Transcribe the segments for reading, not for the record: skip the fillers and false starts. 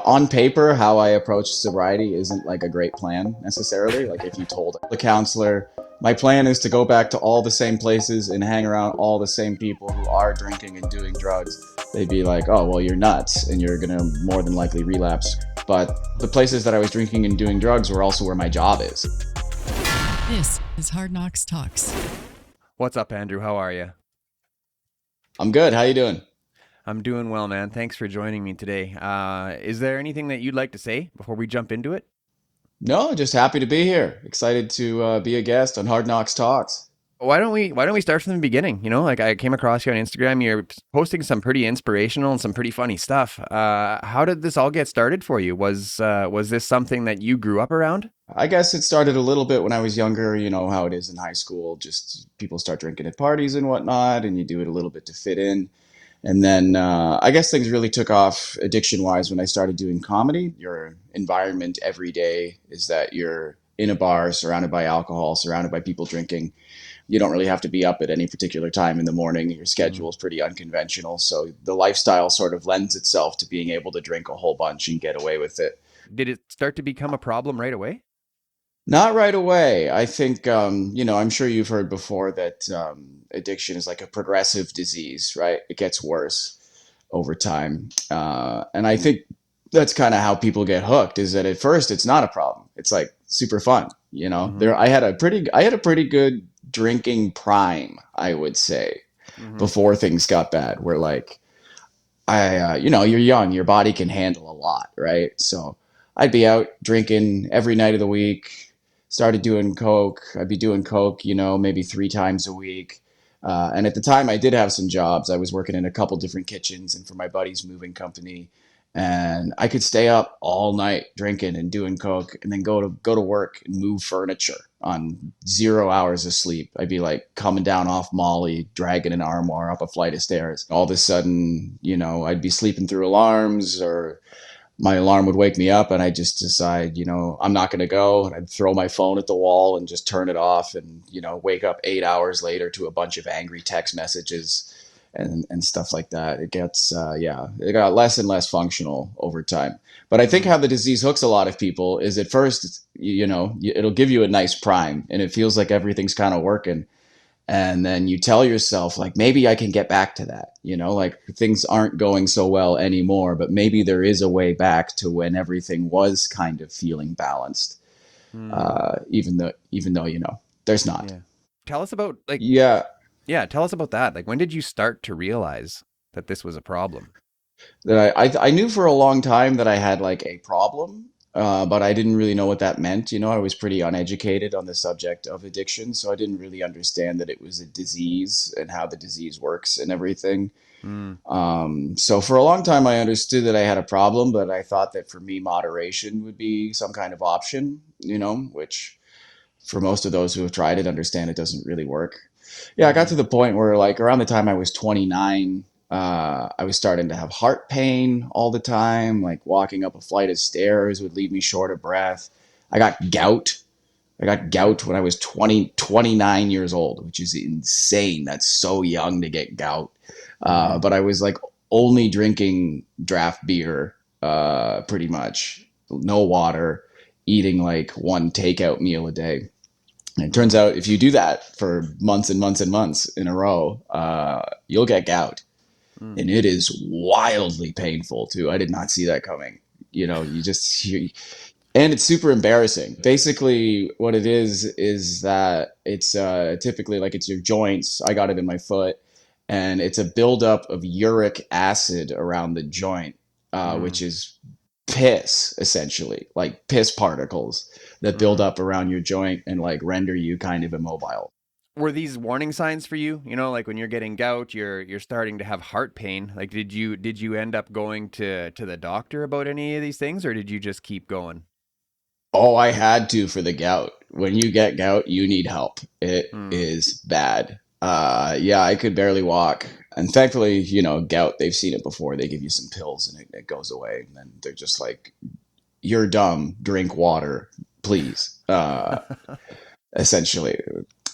On paper, how I approach sobriety isn't like a great plan necessarily. Like if you told the counselor, my plan is to go back to all the same places and hang around all the same people who are drinking and doing drugs, they'd be like, oh, well, you're nuts and you're going to more than likely relapse. But the places that I was drinking and doing drugs were also where my job is. This is Hard Knocks Talks. What's up, Andrew? How are you? I'm good. How you doing? I'm doing well, man. Thanks for joining me today. Is there anything that you'd like to say before we jump into it? No, just happy to be here. Excited to be a guest on Hard Knocks Talks. Why don't we start from the beginning? Like I came across you on Instagram. You're posting some pretty inspirational and some pretty funny stuff. How did this all get started for you? Was this something that you grew up around? I guess it started a little bit when I was younger. You know how it is in high school. Just people start drinking at parties and whatnot, and you do it a little bit to fit in. And then I guess things really took off addiction wise when I started doing comedy. Your environment every day is that you're in a bar, surrounded by alcohol, surrounded by people drinking. You don't really have to be up at any particular time in the morning. Your Mm. schedule is pretty unconventional. So the lifestyle sort of lends itself to being able to drink a whole bunch and get away with it. Did it start to become a problem right away? Not right away. I think, I'm sure you've heard before that addiction is like a progressive disease, right? It gets worse over time. And I think that's kind of how people get hooked is that at first it's not a problem. It's like super fun. Mm-hmm. I had a pretty good drinking prime, I would say, Mm-hmm. before things got bad, where like you're young, your body can handle a lot, right? So I'd be out drinking every night of the week. Started doing coke. I'd be doing coke, maybe 3 times a week. And at the time, I did have some jobs. I was working in a couple different kitchens and for my buddy's moving company. And I could stay up all night drinking and doing coke, and then go to work and move furniture on 0 hours of sleep. I'd be like coming down off Molly, dragging an armoire up a flight of stairs. All of a sudden, I'd be sleeping through alarms, or my alarm would wake me up, and I just decide, I'm not going to go. And I'd throw my phone at the wall and just turn it off, and, wake up 8 hours later to a bunch of angry text messages and stuff like that. It got less and less functional over time. But I think Mm. how the disease hooks a lot of people is at first, it'll give you a nice prime and it feels like everything's kind of working. And then you tell yourself, like, maybe I can get back to that, like things aren't going so well anymore, but maybe there is a way back to when everything was kind of feeling balanced. Mm. Even though, there's not. Yeah. Tell us about like Yeah. yeah, tell us about that. Like when did you start to realize that this was a problem? That I knew for a long time that I had like a problem, but I didn't really know what that meant. I was pretty uneducated on the subject of addiction, so I didn't really understand that it was a disease and how the disease works and everything. Mm. So for a long time, I understood that I had a problem, but I thought that for me, moderation would be some kind of option, which for most of those who have tried it, understand it doesn't really work. Yeah, I got Mm-hmm. to the point where, like, around the time I was 29, I was starting to have heart pain all the time. Like, walking up a flight of stairs would leave me short of breath. I got gout. I got gout when I was 29 years old, which is insane. That's so young to get gout. Mm-hmm. But I was like only drinking draft beer, pretty much, no water, eating like one takeout meal a day. And it turns out if you do that for months and months and months in a row, you'll get gout. Mm. And it is wildly painful too. I did not see that coming. And it's super embarrassing. Basically, what it is that it's typically like it's your joints. I got it in my foot, and it's a buildup of uric acid around the joint, Mm. which is piss, essentially, like piss particles that build Mm. up around your joint and like render you kind of immobile. Were these warning signs for you? Like when you're getting gout, you're starting to have heart pain. Like did you end up going to the doctor about any of these things, or did you just keep going? Oh, I had to for the gout. When you get gout, you need help. It Mm. is bad. Yeah, I could barely walk. And thankfully, gout, they've seen it before. They give you some pills and it goes away. And then they're just like, you're dumb. Drink water, please. Essentially.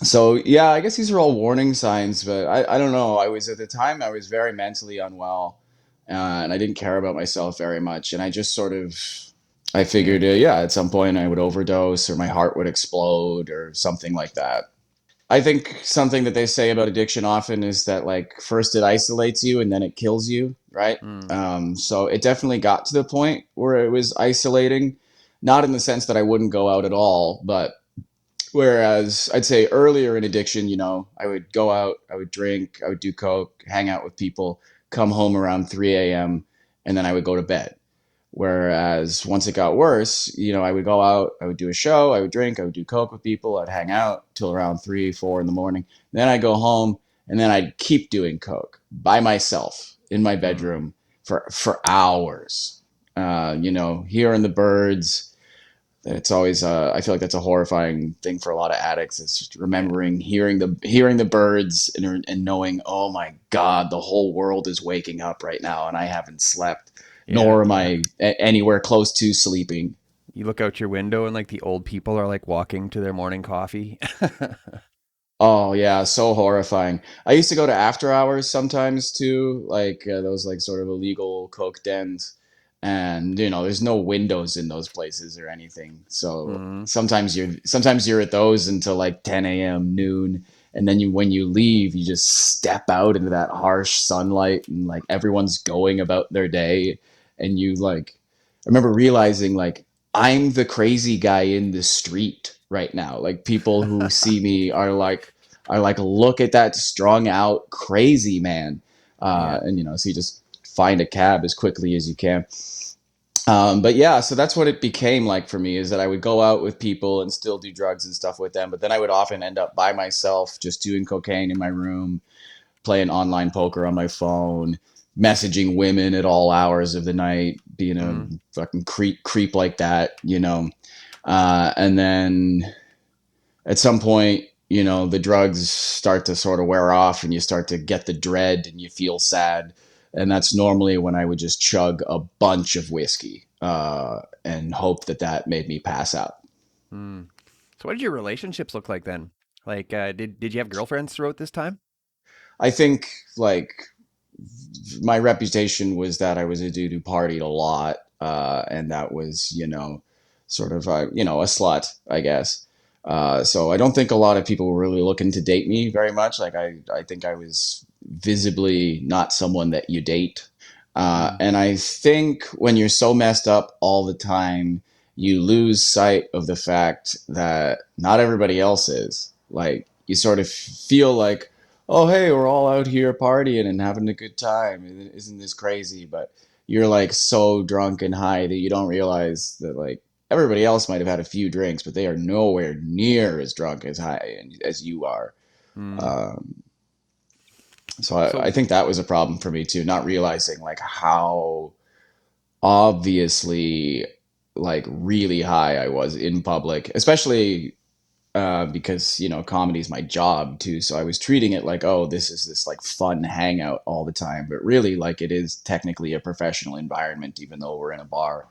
So, yeah, I guess these are all warning signs, but I don't know. At the time, I was very mentally unwell. and I didn't care about myself very much. And I just sort of, I Yeah. figured, yeah, at some point I would overdose or my heart would explode or something like that. I think something that they say about addiction often is that like first it isolates you and then it kills you, right? Mm. So it definitely got to the point where it was isolating, not in the sense that I wouldn't go out at all, but whereas I'd say earlier in addiction, I would go out, I would drink, I would do coke, hang out with people, come home around 3 a.m., and then I would go to bed. Whereas once it got worse, I would go out, I would do a show, I would drink, I would do coke with people, I'd hang out till around 3, 4 in the morning. Then I'd go home and then I'd keep doing coke by myself in my Mm. bedroom for hours. Hearing the birds. It's always I feel like that's a horrifying thing for a lot of addicts. It's just Yeah. remembering hearing the birds and knowing, oh my god, the whole world is waking up right now and I haven't slept, Yeah. nor am Yeah. I anywhere close to sleeping. You look out your window and like the old people are like walking to their morning coffee. Oh yeah, so horrifying. I used to go to after hours sometimes too, like those like sort of illegal coke dens, and there's no windows in those places or anything. So Mm. sometimes you're at those until like 10 a.m. noon, and then when you leave, you just step out into that harsh sunlight, and like everyone's going about their day, and you like I remember realizing like I'm the crazy guy in the street right now. Like people who see me are like, look at that strung out crazy man. Yeah. So you just find a cab as quickly as you can. But yeah, so that's what it became like for me is that I would go out with people and still do drugs and stuff with them, but then I would often end up by myself, just doing cocaine in my room, playing online poker on my phone, messaging women at all hours of the night, being a Mm. fucking creep like that. And then at some point, the drugs start to sort of wear off and you start to get the dread and you feel sad. And that's normally when I would just chug a bunch of whiskey and hope that that made me pass out. Mm. So what did your relationships look like then? Like, did you have girlfriends throughout this time? I think like my reputation was that I was a dude who partied a lot, and that was, sort of, a slut, I guess. So I don't think a lot of people were really looking to date me very much. Like I think I was visibly not someone that you date. Mm. And I think when you're so messed up all the time, you lose sight of the fact that not everybody else is. Like you sort of feel like, oh hey, we're all out here partying and having a good time, isn't this crazy? But you're like so drunk and high that you don't realize that like everybody else might have had a few drinks, but they are nowhere near as drunk as high as you are. Mm. um, so I So think that was a problem for me too, not realizing like how obviously like really high I was in public, especially because comedy is my job too. So I was treating it like, oh, this is this like fun hangout all the time, but really like it is technically a professional environment, even though we're in a bar.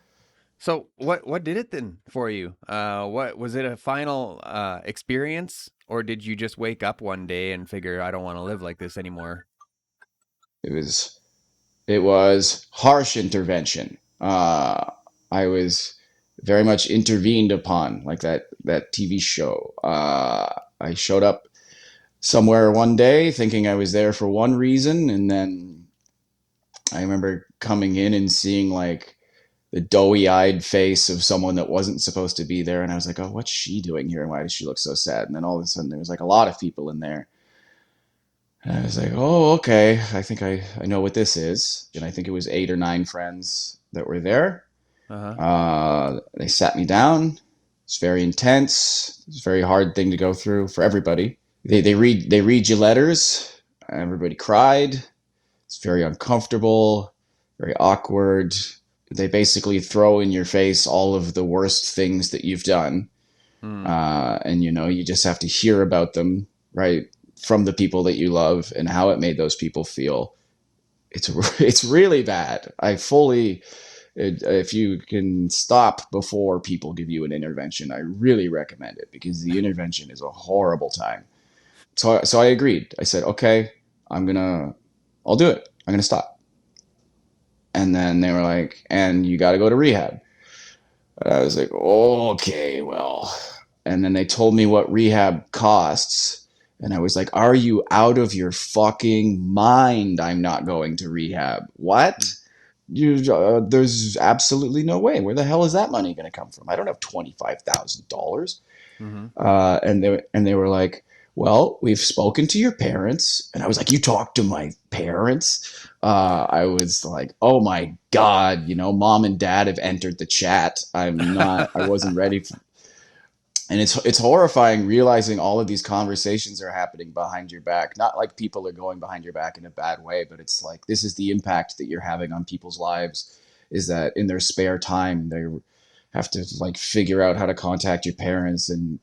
So what did it then for you? What was it a final experience, or did you just wake up one day and figure I don't want to live like this anymore? It was it was harsh intervention. I was very much intervened upon, like that TV show. I showed up somewhere one day thinking I was there for one reason, and then I remember coming in and seeing like the doughy eyed face of someone that wasn't supposed to be there. And I was like, oh, what's she doing here? And why does she look so sad? And then all of a sudden there was like a lot of people in there. And I was like, oh, okay. I think I know what this is. And I think it was 8 or 9 friends that were there. Uh huh. They sat me down. It's very intense. It's a very hard thing to go through for everybody. They read you letters. Everybody cried. It's very uncomfortable, very awkward. They basically throw in your face all of the worst things that you've done, Mm. and you just have to hear about them, right, from the people that you love and how it made those people feel. It's it's really bad. If you can stop before people give you an intervention, I really recommend it because the intervention is a horrible time. So I agreed. I said, okay, I'm gonna, I'll do it. I'm gonna stop. And then they were like, and you got to go to rehab. And I was like, okay, well. And then they told me what rehab costs. And I was like, are you out of your fucking mind? I'm not going to rehab. What? There's absolutely no way. Where the hell is that money going to come from? I don't have $25,000. Mm-hmm. And they were like, well, we've spoken to your parents. And I was like, you talked to my parents? I was like, oh my God, mom and dad have entered the chat. I wasn't ready for, and it's horrifying realizing all of these conversations are happening behind your back. Not like people are going behind your back in a bad way, but it's like this is the impact that you're having on people's lives, is that in their spare time they have to like figure out how to contact your parents. And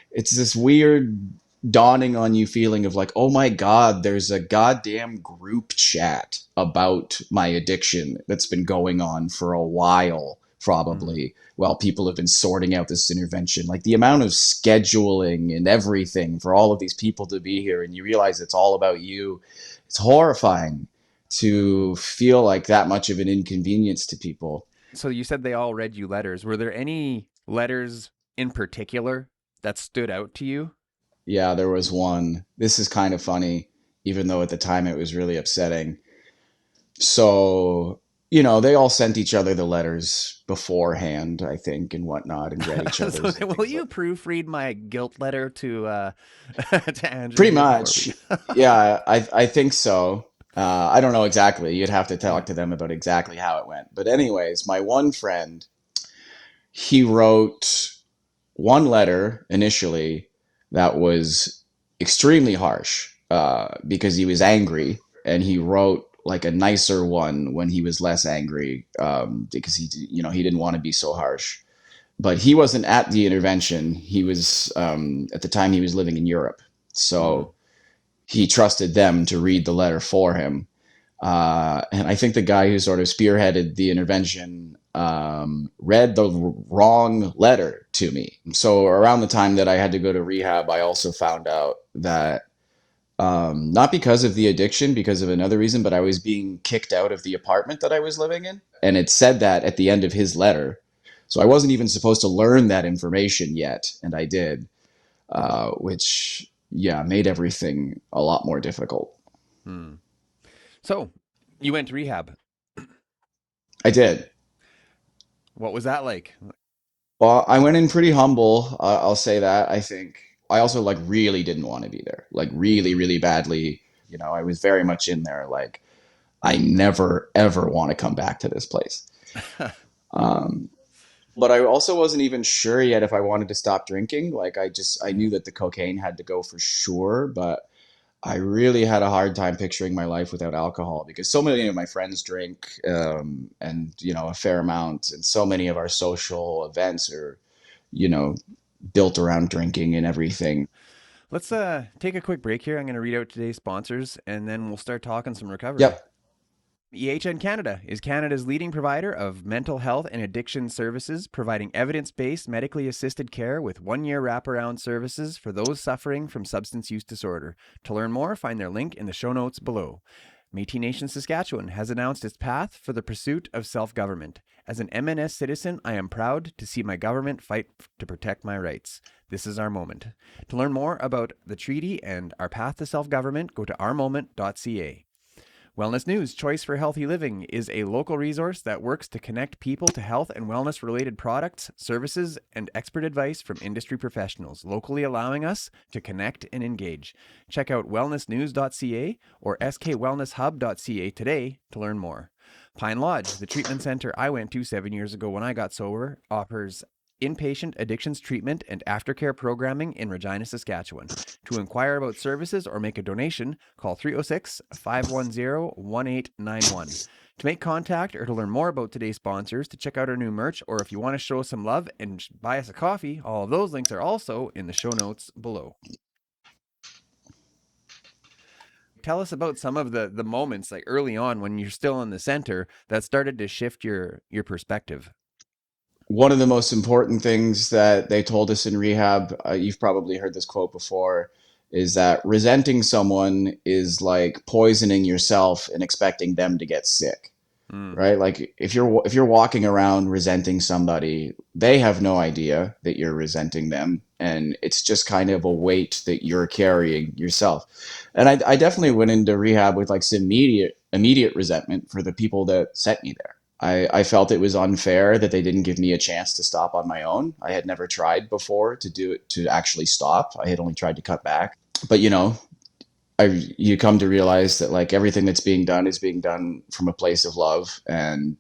it's this weird dawning on you feeling of like, oh my God, there's a goddamn group chat about my addiction that's been going on for a while, Mm-hmm. probably, while people have been sorting out this intervention. Like the amount of scheduling and everything for all of these people to be here, and you realize it's all about you. It's horrifying to feel like that much of an inconvenience to people. So you said they all read you letters. Were there any letters in particular that stood out to you? Yeah, there was one. This is kind of funny, even though at the time it was really upsetting. So, they all sent each other the letters beforehand, I think, and whatnot, and read each So other's and will things like. you proofread my guilt letter to to Andrew Pretty here before we? much, yeah, I think so. I don't know exactly. You'd have to talk to them about exactly how it went. But anyways, my one friend, he wrote one letter initially that was extremely harsh because he was angry, and he wrote like a nicer one when he was less angry because he didn't want to be so harsh. But he wasn't at the intervention. He was at the time he was living in Europe, Mm. so he trusted them to read the letter for him. And I think the guy who sort of spearheaded the intervention read the wrong letter to me. So around the time that I had to go to rehab, I also found out that not because of the addiction, because of another reason, but I was being kicked out of the apartment that I was living in. And it said that at the end of his letter. So I wasn't even supposed to learn that information yet. And I did, which, yeah, made everything a lot more difficult. Mm. So you went to rehab. I did. What was that like? Well, I went in pretty humble. I'll say that. I think I also like really didn't want to be there, like really, really badly. I was very much in there. Like I never ever want to come back to this place. Um, but I also wasn't even sure yet if I wanted to stop drinking. Like I Yeah. knew that the cocaine had to go for sure, but I really had a hard time picturing my life without alcohol because so many of my friends drink, and a fair amount, and so many of our social events are you know, built around drinking and everything. Let's take a quick break here. I'm going to read out today's sponsors and then we'll start talking some recovery. Yep. EHN Canada is Canada's leading provider of mental health and addiction services, providing evidence based, medically assisted care with 1 year wraparound services for those suffering from substance use disorder. To learn more, find their link in the show notes below. Métis Nation Saskatchewan has announced its path for the pursuit of self government. As an MNS citizen, I am proud to see my government fight to protect my rights. This is our moment. To learn more about the treaty and our path to self government, go to ourmoment.ca. Wellness News Choice for Healthy Living is a local resource that works to connect people to health and wellness related products, services, and expert advice from industry professionals, locally allowing us to connect and engage. Check out wellnessnews.ca or skwellnesshub.ca today to learn more. Pine Lodge, the treatment center I went to 7 years ago when I got sober, offers inpatient addictions treatment and aftercare programming in Regina, Saskatchewan. To inquire about services or make a donation, call 306 510 1891. To make contact or to learn more about today's sponsors, to check out our new merch, or if you want to show us some love and buy us a coffee, all of those links are also in the show notes below. Tell us about some of the moments like early on when you're still in the center that started to shift your perspective. One of the most important things that they told us in rehab, you've probably heard this quote before, is that resenting someone is like poisoning yourself and expecting them to get sick. Mm. right? Like if you're walking around resenting somebody, they have no idea that you're resenting them, and it's just kind of a weight that you're carrying yourself. And I definitely went into rehab with like some immediate resentment for the people that sent me there. I felt it was unfair that they didn't give me a chance to stop on my own. I had never tried before to do it, to actually stop. I had only tried to cut back. But you come to realize that like everything that's being done is being done from a place of love, and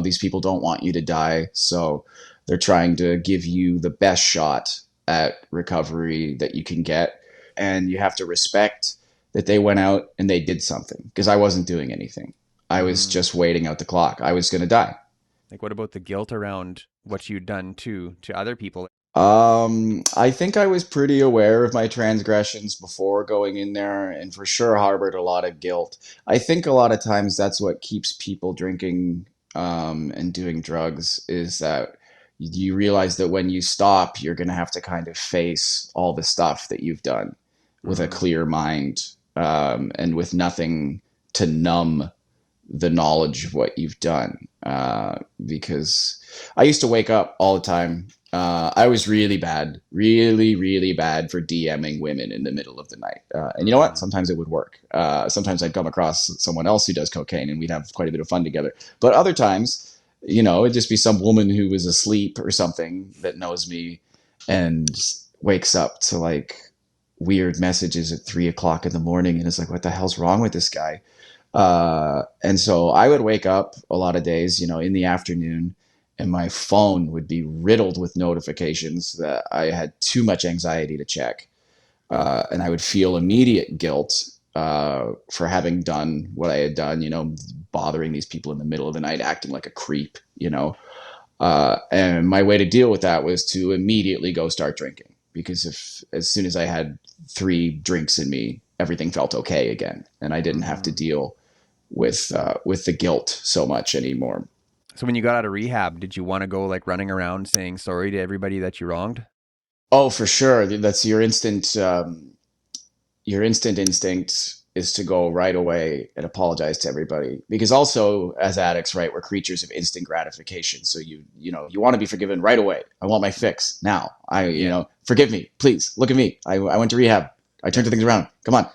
these people don't want you to die, so they're trying to give you the best shot at recovery that you can get, and you have to respect that they went out and they did something, because I wasn't doing anything. I was Mm. just waiting out the clock. I was going to die. Like, what about the guilt around what you'd done to other people? I think I was pretty aware of my transgressions before going in there, and for sure harbored a lot of guilt. I think a lot of times that's what keeps people drinking and doing drugs, is that you realize that when you stop, you're going to have to kind of face all the stuff that you've done with a Mm. clear mind, and with nothing to numb the knowledge of what you've done. Because I used to wake up all the time. I was really bad, really, really bad for DMing women in the middle of the night. And you know what? Mm. Sometimes it would work. Sometimes I'd come across someone else who does cocaine and we'd have quite a bit of fun together. But other times, it'd just be some woman who was asleep or something that knows me and wakes up to like weird messages at 3 o'clock in the morning and is like, what the hell's wrong with this guy? And so I would wake up a lot of days, in the afternoon, and my phone would be riddled with notifications that I had too much anxiety to check. And I would feel immediate guilt for having done what I had done, bothering these people in the middle of the night, acting like a creep. And my way to deal with that was to immediately go start drinking, because as soon as I had 3 drinks in me, everything felt okay again, and I didn't have to Mm. deal with the guilt so much anymore. So when you got out of rehab, did you want to go like running around saying sorry to everybody that you wronged? Oh, for sure. That's your instant. Your instant instinct is to go right away and apologize to everybody, because also as addicts, right, we're creatures of instant gratification. So you want to be forgiven right away. I want my fix now. Yeah. Forgive me, please. Look at me. I went to rehab. I Yeah. turned things around. Come on.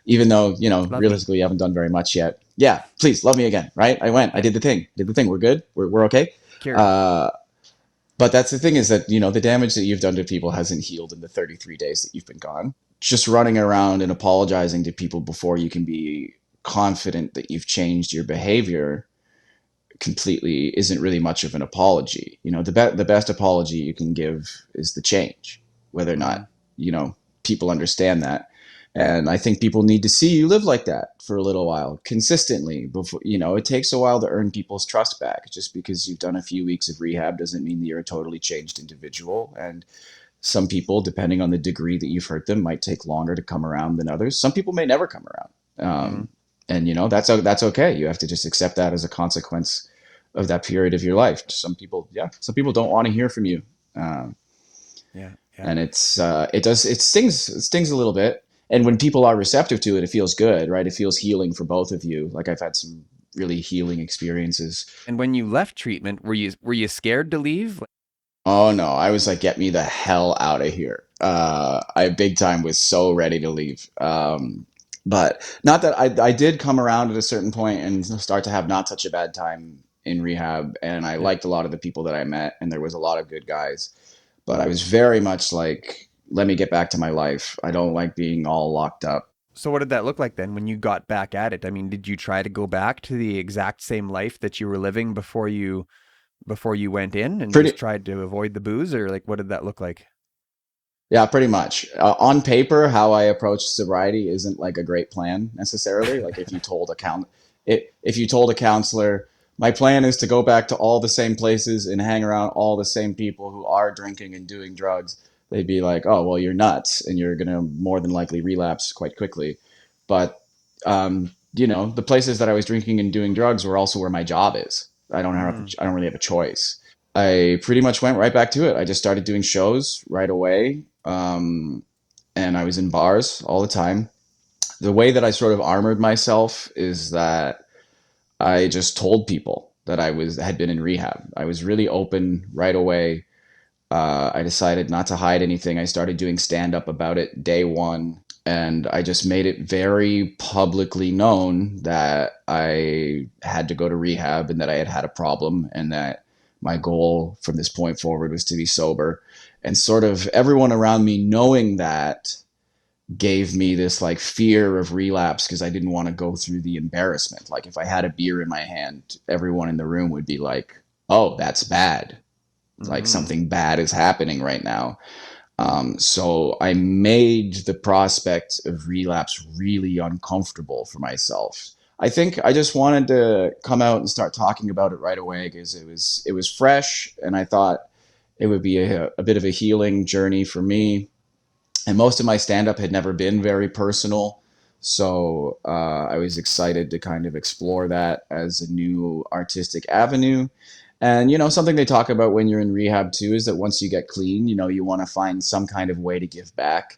Even though Love me. realistically you haven't done very much yet. Yeah, please love me again. Right? I went. I Yeah. did the thing. Did the thing. We're good. We're okay. Cured. Uh, but that's the thing, is that the damage that you've done to people hasn't healed in the 33 days that you've been gone. Just running around and apologizing to people before you can be confident that you've changed your behavior completely isn't really much of an apology. The best apology you can give is the change, whether or Mm. not people understand that. And I think people need to see you live like that for a little while, consistently. Before it takes a while to earn people's trust back. Just because you've done a few weeks of rehab doesn't mean that you're a totally changed individual. And some people, depending on the degree that you've hurt them, might take longer to come around than others. Some people may never come around, Mm. and that's okay. You have to just accept that as a consequence of that period of your life. Some people don't want to hear from you, um, Yeah. Yeah. and it stings a little bit. And when people are receptive to it, it feels good, right? It feels healing for both of you. Like I've had some really healing experiences. And when you left treatment, were you scared to leave? Oh no, I was like, get me the hell out of here. I big time was so ready to leave. But not that I did come around at a certain point and start to have not such a bad time in rehab. And I Yeah. liked a lot of the people that I met, and there was a lot of good guys. But I was very much like, let me get back to my life. I don't like being all locked up. So what did that look like then when you got back at it? I mean, did you try to go back to the exact same life that you were living before you went in and Pretty just tried to avoid the booze, or like what did that look like? Yeah, pretty much. On paper, how I approach sobriety isn't like a great plan necessarily. Like if you told a counselor, my plan is to go back to all the same places and hang around all the same people who are drinking and doing drugs, they'd be like, "Oh, well, you're nuts, and you're gonna more than likely relapse quite quickly." But the places that I was drinking and doing drugs were also where my job is. Mm. I don't really have a choice. I pretty much went right back to it. I just started doing shows right away. And I was in bars all the time. The way that I sort of armored myself is that I just told people that had been in rehab. I was really open right away. I decided not to hide anything. I started doing stand up about it day one. And I just made it very publicly known that I had to go to rehab and that I had had a problem and that my goal from this point forward was to be sober. And sort of everyone around me knowing that gave me this like fear of relapse because I didn't want to go through the embarrassment. Like if I had a beer in my hand, everyone in the room would be like, "Oh, that's bad. Like Mm-hmm. something bad is happening right now." So I made the prospect of relapse really uncomfortable for myself. I think I just wanted to come out and start talking about it right away because it was fresh, and I thought it would be a bit of a healing journey for me. And most of my stand up had never been very personal. So I was excited to kind of explore that as a new artistic avenue. And, something they talk about when you're in rehab too is that once you get clean, you want to find some kind of way to give back.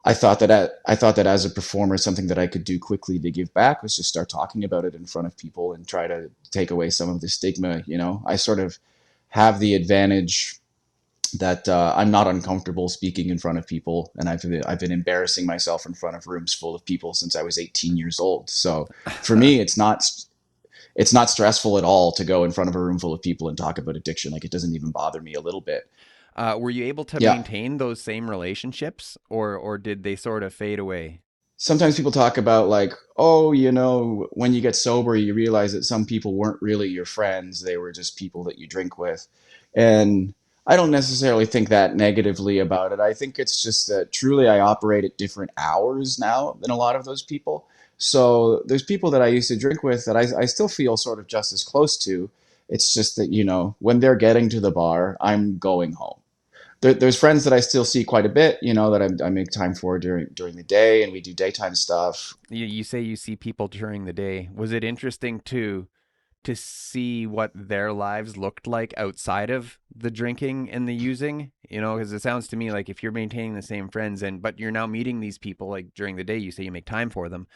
I thought that as a performer, something that I could do quickly to give back was just start talking about it in front of people and try to take away some of the stigma. I sort of have the advantage that I'm not uncomfortable speaking in front of people, and I've been embarrassing myself in front of rooms full of people since I was 18 years old. So for me, it's not stressful at all to go in front of a room full of people and talk about addiction. Like it doesn't even bother me a little bit. Were you able to Yeah, maintain those same relationships, or did they sort of fade away? sometimes people talk about like, oh, when you get sober, you realize that some people weren't really your friends. They were just people that you drink with. And I don't necessarily think that negatively about it. I think it's just that truly I operate at different hours now than a lot of those people. So there's people that I used to drink with that I still feel sort of just as close to. It's just that, when they're getting to the bar, I'm going home. There's friends that I still see quite a bit, that I make time for during the day, and we do daytime stuff. You say you see people during the day. Was it interesting to see what their lives looked like outside of the drinking and the using? Because it sounds to me like if you're maintaining the same friends but you're now meeting these people like during the day, you say you make time for them.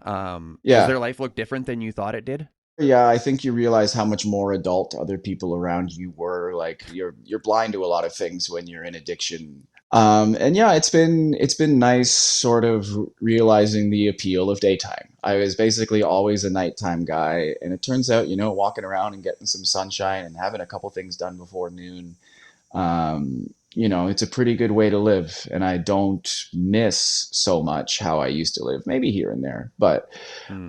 Does Yeah, their life look different than you thought it did? yeah. I think you realize how much more adult other people around you were. Like you're blind to a lot of things when you're in addiction. And yeah, it's been nice, sort of realizing the appeal of daytime. I was basically always a nighttime guy, and it turns out, walking around and getting some sunshine and having a couple things done before noon, it's a pretty good way to live. And I don't miss so much how I used to live, maybe here and there. But Hmm.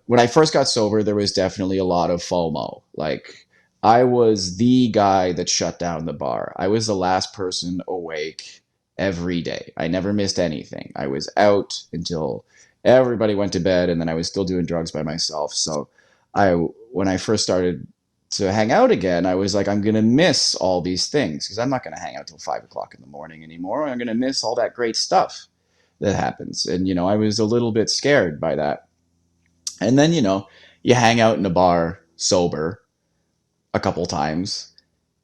when I first got sober, there was definitely a lot of FOMO. Like, I was the guy that shut down the bar. I was the last person awake every day. I never missed anything. I was out until everybody went to bed, and then I was still doing drugs by myself. So, when I first started to hang out again, I was like, I'm gonna miss all these things because I'm not gonna hang out till 5 o'clock in the morning anymore. I'm gonna miss all that great stuff that happens, and I was a little bit scared by that. And then, you hang out in a bar sober a couple times,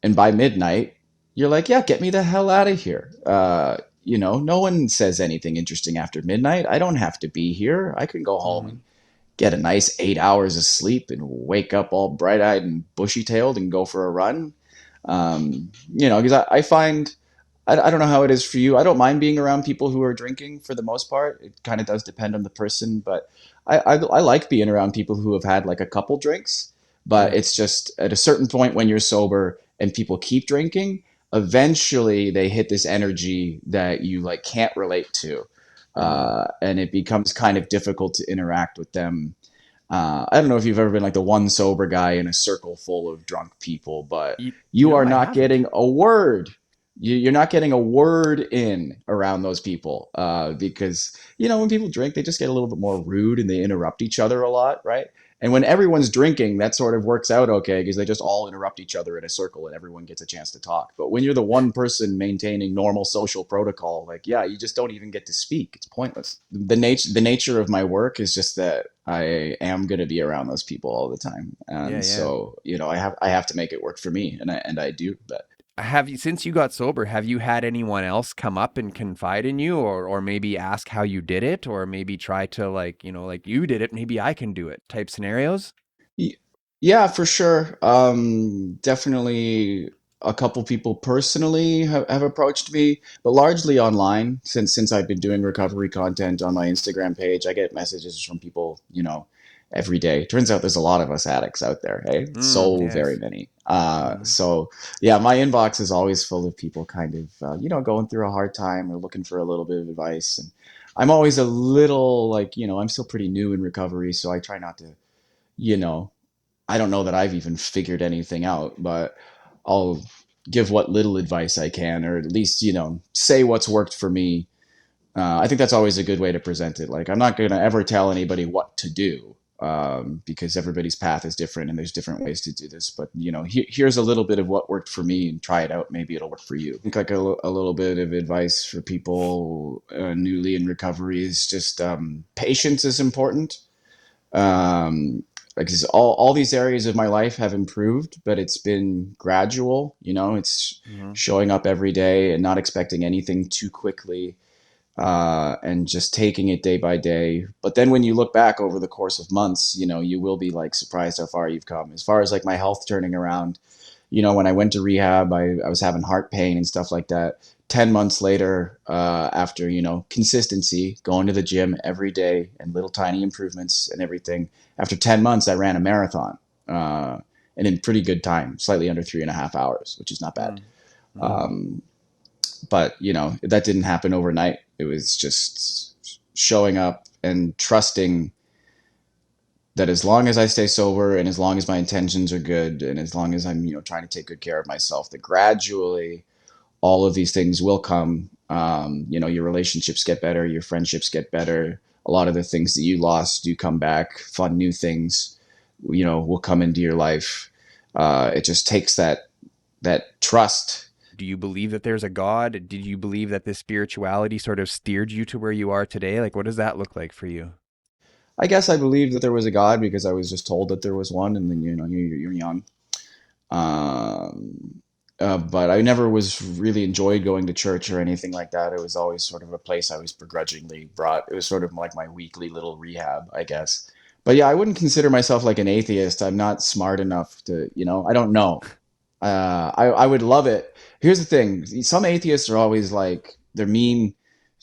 and by midnight, you're like, yeah, get me the hell out of here. No one says anything interesting after midnight. I don't have to be here. I can go home Mm-hmm. and get a nice 8 hours of sleep and wake up all bright eyed and bushy tailed and go for a run. Because I find I don't know how it is for you. I don't mind being around people who are drinking for the most part. It kind of does depend on the person, but I like being around people who have had like a couple drinks. But Yeah. it's just at a certain point when you're sober and people keep drinking, eventually they hit this energy that you like can't relate to, Mm-hmm. and it becomes kind of difficult to interact with them. I don't know if you've ever been like the one sober guy in a circle full of drunk people, but you are I not haven't. getting a word. You're not getting a word in around those people because when people drink, they just get a little bit more rude and they interrupt each other a lot, right? And when everyone's drinking, that sort of works out okay because they just all interrupt each other in a circle and everyone gets a chance to talk. But when you're the one person maintaining normal social protocol, like yeah, you just don't even get to speak. It's pointless. The nature of my work is just that I am going to be around those people all the time, Yeah, and yeah. so I have to make it work for me, and I do. But Have you, since you got sober, have you had anyone else come up and confide in you, or maybe ask how you did it, or maybe try to like, like you did it, maybe I can do it type scenarios? Yeah, for sure. Definitely a couple people personally have approached me, but largely online since I've been doing recovery content on my Instagram page. I get messages from people, every day. Turns out there's a lot of us addicts out there, hey? So very Yes. many. Hmm. So yeah, my inbox is always full of people kind of, going through a hard time or looking for a little bit of advice. And I'm always a little like, I'm still pretty new in recovery, so I try not to, you know, I don't know that I've even figured anything out, but I'll give what little advice I can, or at least, say what's worked for me. I think that's always a good way to present it. Like, I'm not going to ever tell anybody what to do, because everybody's path is different and there's different ways to do this. But, here's a little bit of what worked for me and try it out. Maybe it'll work for you. I think like a little bit of advice for people newly in recovery is just patience is important. um, because all these areas of my life have improved, but it's been gradual. It's Hmm. showing up every day and not expecting anything too quickly, and just taking it day by day. But then when you look back over the course of months, you will be like surprised how far you've come. As far as like my health turning around, when I went to rehab, I was having heart pain and stuff like that. 10 months later, after, consistency, going to the gym every day and little tiny improvements and everything, after 10 months, I ran a marathon, uh, and in pretty good time, slightly under 3.5 hours, which is not bad. Mm-hmm. Um, but, that didn't happen overnight. It was just showing up and trusting that as long as I stay sober and as long as my intentions are good and as long as I'm, trying to take good care of myself, that gradually all of these things will come. Your relationships get better, your friendships get better. A lot of the things that you lost do come back. Fun new things, will come into your life. It just takes that trust. Do you believe that there's a God? Did you believe that this spirituality sort of steered you to where you are today? Like, what does that look like for you? I guess I believed that there was a God because I was just told that there was one, and then you're young. Um, but I never was really enjoyed going to church or anything like that. It was always sort of a place I was begrudgingly brought. It was sort of like my weekly little rehab, I guess. But yeah, I wouldn't consider myself like an atheist. I'm not smart enough to, I don't know. I would love it. Here's the thing: some atheists are always like they're mean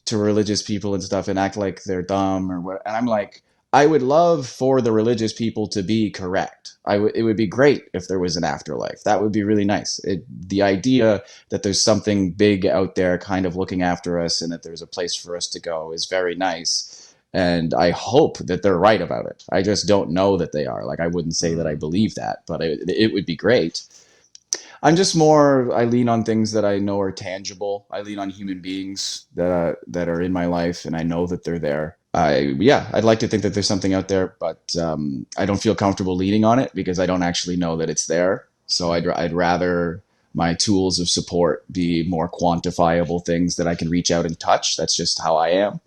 to religious people and stuff and act like they're dumb or what. And I'm like, I would love for the religious people to be correct. It would be great if there was an afterlife. That would be really nice. The idea that there's something big out there kind of looking after us and that there's a place for us to go is very nice. And I hope that they're right about it. I just don't know that they are. Like, I wouldn't say that I Mm. believe that, but it would be great. I'm just more. I lean on things that I know are tangible. I lean on human beings that are in my life, and I know that they're there. I'd like to think that there's something out there, but I don't feel comfortable leaning on it because I don't actually know that it's there. So I'd rather my tools of support be more quantifiable things that I can reach out and touch. That's just how I am.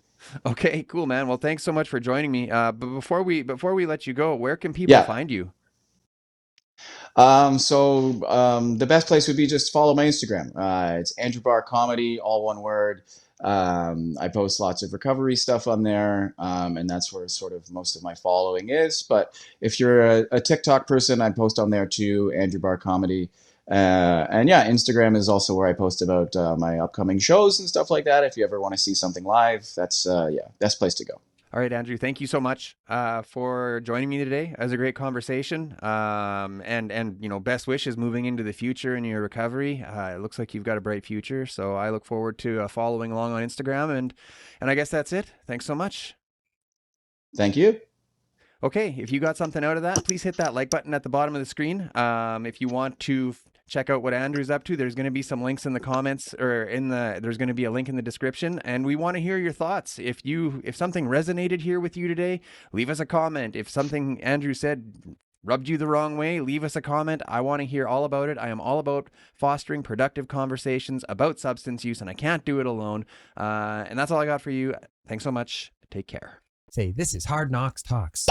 Okay, cool, man. Well, thanks so much for joining me. But before we let you go, where can people Yeah. find you? The best place would be just follow my Instagram. It's Andrew Barr Comedy, all one word. I post lots of recovery stuff on there, and that's where sort of most of my following is. But if you're a TikTok person, I post on there too, Andrew Barr Comedy. And yeah, Instagram is also where I post about my upcoming shows and stuff like that. If you ever want to see something live, that's yeah, best place to go. All right, Andrew, thank you so much for joining me today. It was a great conversation. And best wishes moving into the future in your recovery. It looks like you've got a bright future, so I look forward to following along on Instagram. And I guess that's it. Thanks so much. Thank you. Okay, if you got something out of that, please hit that like button at the bottom of the screen. If you want to check out what Andrew's up to, there's going to be some links in the comments or there's going to be a link in the description, and we want to hear your thoughts. If something resonated here with you today, leave us a comment. If something Andrew said rubbed you the wrong way, leave us a comment. I want to hear all about it. I am all about fostering productive conversations about substance use, and I can't do it alone. And that's all I got for you. Thanks so much. Take care. Say, this is Hard Knocks Talks.